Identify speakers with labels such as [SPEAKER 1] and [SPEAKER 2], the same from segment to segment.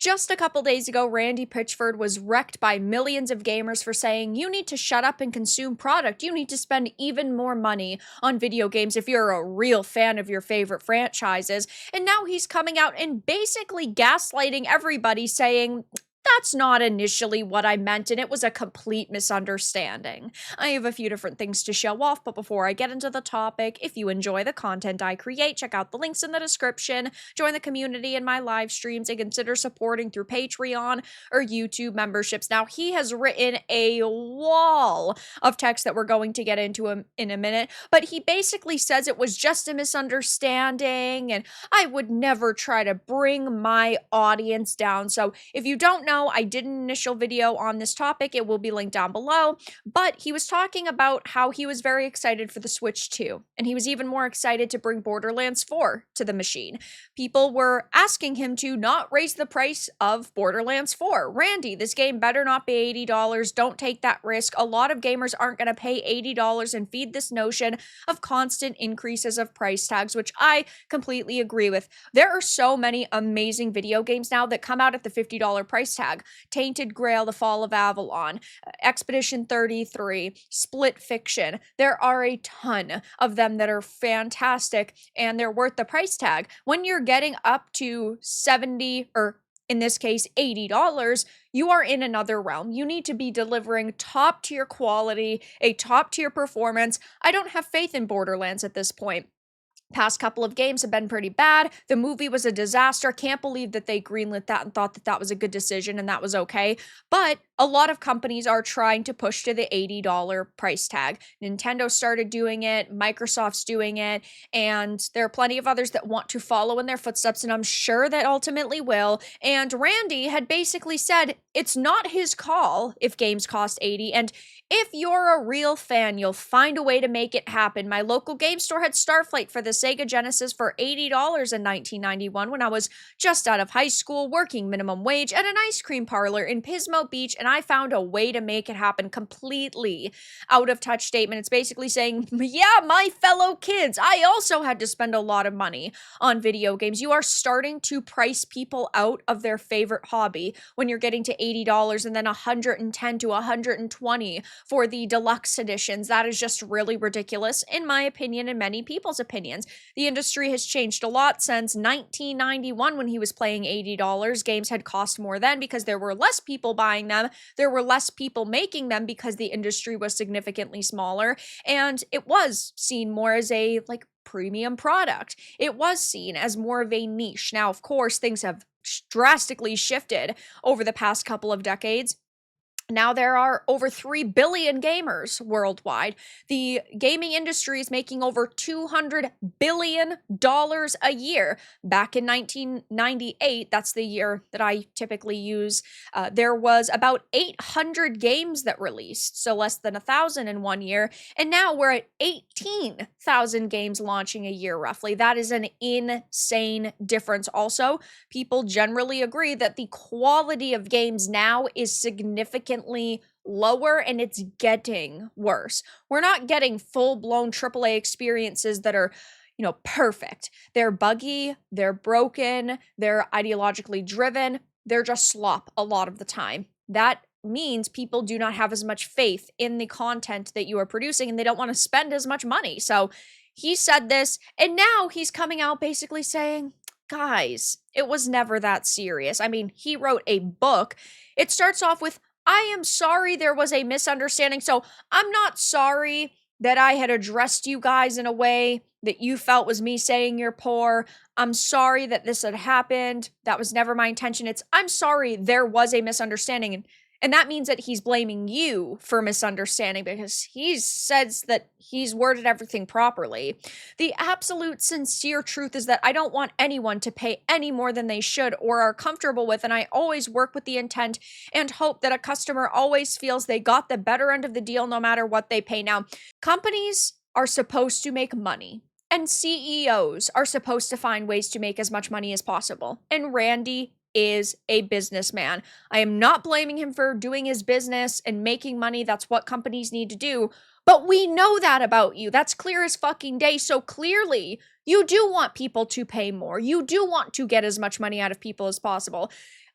[SPEAKER 1] Just a couple days ago, Randy Pitchford was wrecked by millions of gamers for saying, you need to shut up and consume product. You need to spend even more money on video games if you're a real fan of your favorite franchises. And now he's coming out and basically gaslighting everybody, saying, that's not initially what I meant, and it was a complete misunderstanding. I have a few different things to show off, but before I get into the topic, if you enjoy the content I create, check out the links in the description, join the community in my live streams, and consider supporting through Patreon or YouTube memberships. Now, he has written a wall of text that we're going to get into in a minute, but he basically says it was just a misunderstanding, and I would never try to bring my audience down. So if you don't know, I did an initial video on this topic. It will be linked down below, but he was talking about how he was very excited for the Switch 2, and he was even more excited to bring Borderlands 4 to the machine. People were asking him to not raise the price of Borderlands 4. Randy, this game better not be $80. Don't take that risk. A lot of gamers aren't going to pay $80 and feed this notion of constant increases of price tags, which I completely agree with. There are so many amazing video games now that come out at the $50 price tag. Tainted Grail, The Fall of Avalon, Expedition 33, Split Fiction. There are a ton of them that are fantastic and they're worth the price tag. When you're getting up to $70 or in this case $80, you are in another realm. You need to be delivering top tier quality, a top tier performance. I don't have faith in Borderlands at this point. Past couple of games have been pretty bad. The movie was a disaster. Can't believe that they greenlit that and thought that that was a good decision and that was okay. But a lot of companies are trying to push to the $80 price tag. Nintendo started doing it, Microsoft's doing it, and there are plenty of others that want to follow in their footsteps, and I'm sure that ultimately will. And Randy had basically said it's not his call if games cost $80, and if you're a real fan, you'll find a way to make it happen. My local game store had Starflight for the Sega Genesis for $80 in 1991 when I was just out of high school, working minimum wage at an ice cream parlor in Pismo Beach, and I found a way to make it happen. Completely out of touch statement. It's basically saying, yeah, my fellow kids, I also had to spend a lot of money on video games. You are starting to price people out of their favorite hobby when you're getting to $80 and then $110 to $120 for the deluxe editions. That is just really ridiculous, in my opinion, and many people's opinions. The industry has changed a lot since 1991 when he was playing $80. Games had cost more then because there were less people buying them. There were less people making them because the industry was significantly smaller, and it was seen more as a premium product. It was seen as more of a niche. Now, of course, things have drastically shifted over the past couple of decades. Now there are over 3 billion gamers worldwide. The gaming industry is making over $200 billion a year. Back in 1998, that's the year that I typically use, there was about 800 games that released, so less than 1,000 in 1 year. And now we're at 18,000 games launching a year, roughly. That is an insane difference. Also, people generally agree that the quality of games now is significantly lower, and it's getting worse. We're not getting full-blown AAA experiences that are, perfect. They're buggy, they're broken, they're ideologically driven, they're just slop a lot of the time. That means people do not have as much faith in the content that you are producing, and they don't want to spend as much money. So he said this, and now he's coming out basically saying, guys, it was never that serious. I mean, he wrote a book. It starts off with, I am sorry there was a misunderstanding. So I'm not sorry that I had addressed you guys in a way that you felt was me saying you're poor. I'm sorry that this had happened. That was never my intention. I'm sorry there was a misunderstanding. And that means that he's blaming you for misunderstanding because he says that he's worded everything properly. The absolute sincere truth is that I don't want anyone to pay any more than they should or are comfortable with, and I always work with the intent and hope that a customer always feels they got the better end of the deal no matter what they pay. Now, companies are supposed to make money, and CEOs are supposed to find ways to make as much money as possible, and Randy is a businessman. I am not blaming him for doing his business and making money. That's what companies need to do. But we know that about you. That's clear as fucking day. So clearly, you do want people to pay more. You do want to get as much money out of people as possible.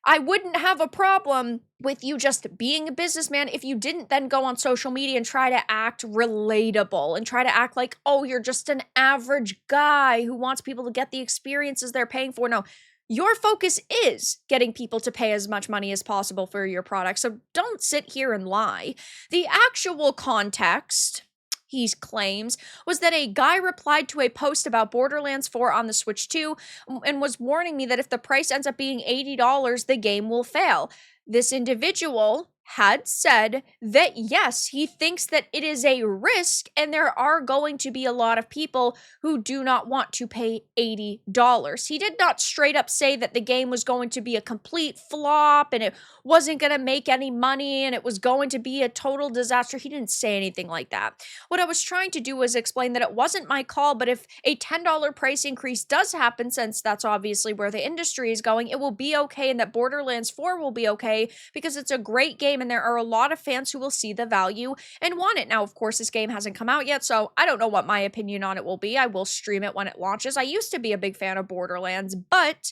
[SPEAKER 1] I wouldn't have a problem with you just being a businessman if you didn't then go on social media and try to act relatable and try to act like, oh, you're just an average guy who wants people to get the experiences they're paying for. No, your focus is getting people to pay as much money as possible for your product. So don't sit here and lie. The actual context, he claims, was that a guy replied to a post about Borderlands 4 on the Switch 2 and was warning me that if the price ends up being $80, the game will fail. This individual had said that yes, he thinks that it is a risk and there are going to be a lot of people who do not want to pay $80. He did not straight up say that the game was going to be a complete flop and it wasn't going to make any money and it was going to be a total disaster. He didn't say anything like that. What I was trying to do was explain that it wasn't my call, but if a $10 price increase does happen, since that's obviously where the industry is going, it will be okay, and that Borderlands 4 will be okay because it's a great game and there are a lot of fans who will see the value and want it. Now, of course, this game hasn't come out yet, so I don't know what my opinion on it will be. I will stream it when it launches. I used to be a big fan of Borderlands, but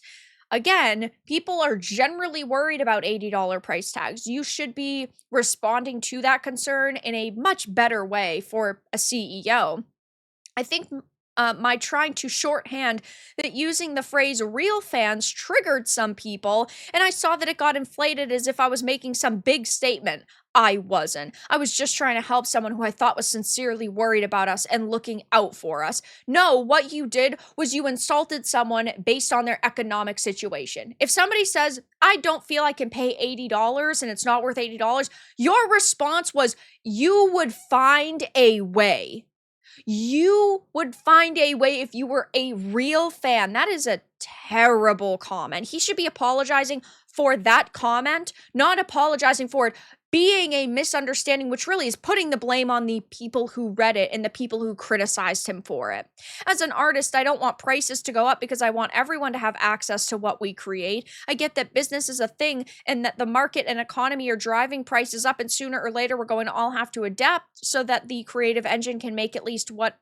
[SPEAKER 1] again, people are generally worried about $80 price tags. You should be responding to that concern in a much better way for a CEO. I think my trying to shorthand that using the phrase real fans triggered some people, and I saw that it got inflated as if I was making some big statement. I wasn't. I was just trying to help someone who I thought was sincerely worried about us and looking out for us. No, what you did was you insulted someone based on their economic situation. If somebody says, I don't feel I can pay $80 and it's not worth $80, your response was, you would find a way. You would find a way if you were a real fan. That is a terrible comment. He should be apologizing for that comment, not apologizing for it being a misunderstanding, which really is putting the blame on the people who read it and the people who criticized him for it. As an artist, I don't want prices to go up because I want everyone to have access to what we create. I get that business is a thing and that the market and economy are driving prices up, and sooner or later we're going to all have to adapt so that the creative engine can make at least what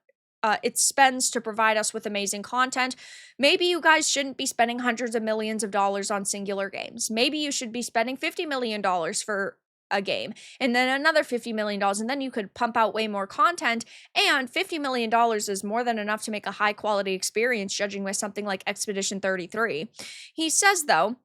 [SPEAKER 1] it spends to provide us with amazing content. Maybe you guys shouldn't be spending hundreds of millions of dollars on singular games. Maybe you should be spending $50 million for a game and then another $50 million, and then you could pump out way more content, and $50 million is more than enough to make a high quality experience, judging by something like Expedition 33. He says, though,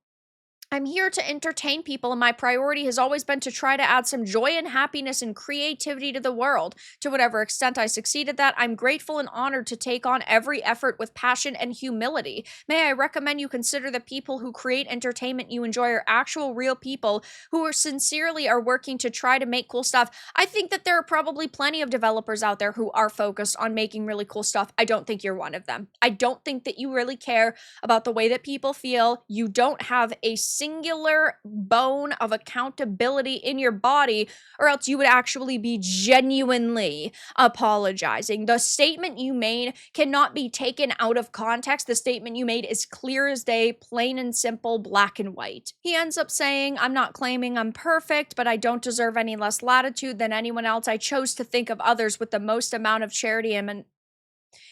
[SPEAKER 1] I'm here to entertain people, and my priority has always been to try to add some joy and happiness and creativity to the world. To whatever extent I succeed at that, I'm grateful and honored to take on every effort with passion and humility. May I recommend you consider the people who create entertainment you enjoy are actual real people who are sincerely working to try to make cool stuff. I think that there are probably plenty of developers out there who are focused on making really cool stuff. I don't think you're one of them. I don't think that you really care about the way that people feel. You don't have a singular bone of accountability in your body, or else you would actually be genuinely apologizing. The statement you made cannot be taken out of context. The statement you made is clear as day, plain and simple, black and white. He ends up saying, I'm not claiming I'm perfect, but I don't deserve any less latitude than anyone else. I chose to think of others with the most amount of charity, and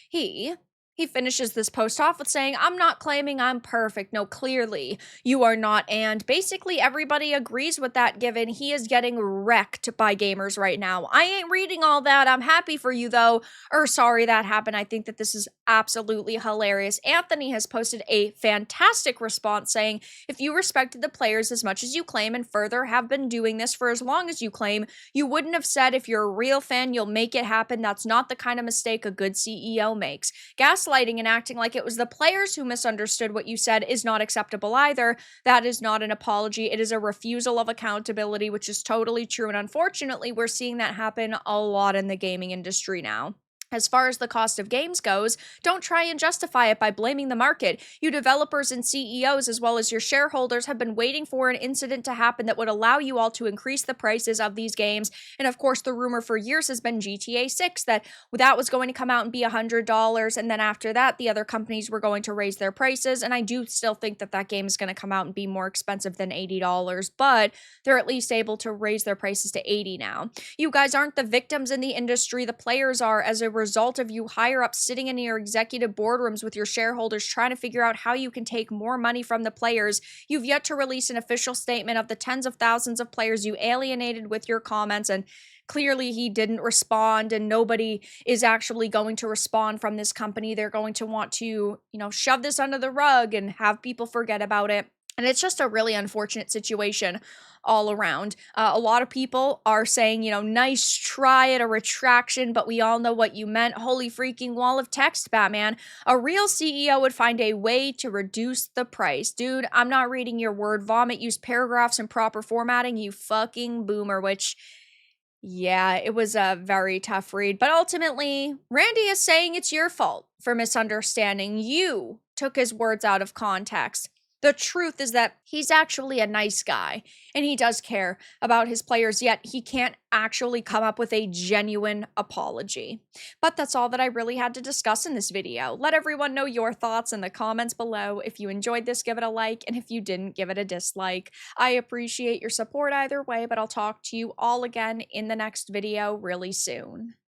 [SPEAKER 1] he finishes this post off with saying, I'm not claiming I'm perfect. No, clearly you are not. And basically everybody agrees with that, given he is getting wrecked by gamers right now. I ain't reading all that. I'm happy for you though, or sorry that happened. I think that this is absolutely hilarious. Anthony has posted a fantastic response saying, if you respected the players as much as you claim and further have been doing this for as long as you claim, you wouldn't have said if you're a real fan, you'll make it happen. That's not the kind of mistake a good CEO makes. Gaslighting and acting like it was the players who misunderstood what you said is not acceptable either. That is not an apology. It is a refusal of accountability, which is totally true. And unfortunately, we're seeing that happen a lot in the gaming industry now. As far as the cost of games goes, don't try and justify it by blaming the market. You developers and CEOs, as well as your shareholders, have been waiting for an incident to happen that would allow you all to increase the prices of these games. And of course, the rumor for years has been GTA 6, that was going to come out and be $100, and then after that, the other companies were going to raise their prices. And I do still think that that game is going to come out and be more expensive than $80, but they're at least able to raise their prices to $80 now. You guys aren't the victims in the industry, the players are. As a result of you higher up sitting in your executive boardrooms with your shareholders trying to figure out how you can take more money from the players. You've yet to release an official statement of the tens of thousands of players you alienated with your comments, and clearly he didn't respond, and nobody is actually going to respond from this company. They're going to want to, shove this under the rug and have people forget about it. And it's just a really unfortunate situation all around. A lot of people are saying, nice try at a retraction, but we all know what you meant. Holy freaking wall of text, Batman. A real CEO would find a way to reduce the price. Dude, I'm not reading your word vomit. Use paragraphs in proper formatting, you fucking boomer, which... yeah, it was a very tough read. But ultimately, Randy is saying it's your fault for misunderstanding. You took his words out of context. The truth is that he's actually a nice guy, and he does care about his players, yet he can't actually come up with a genuine apology. But that's all that I really had to discuss in this video. Let everyone know your thoughts in the comments below. If you enjoyed this, give it a like, and if you didn't, give it a dislike. I appreciate your support either way, but I'll talk to you all again in the next video really soon.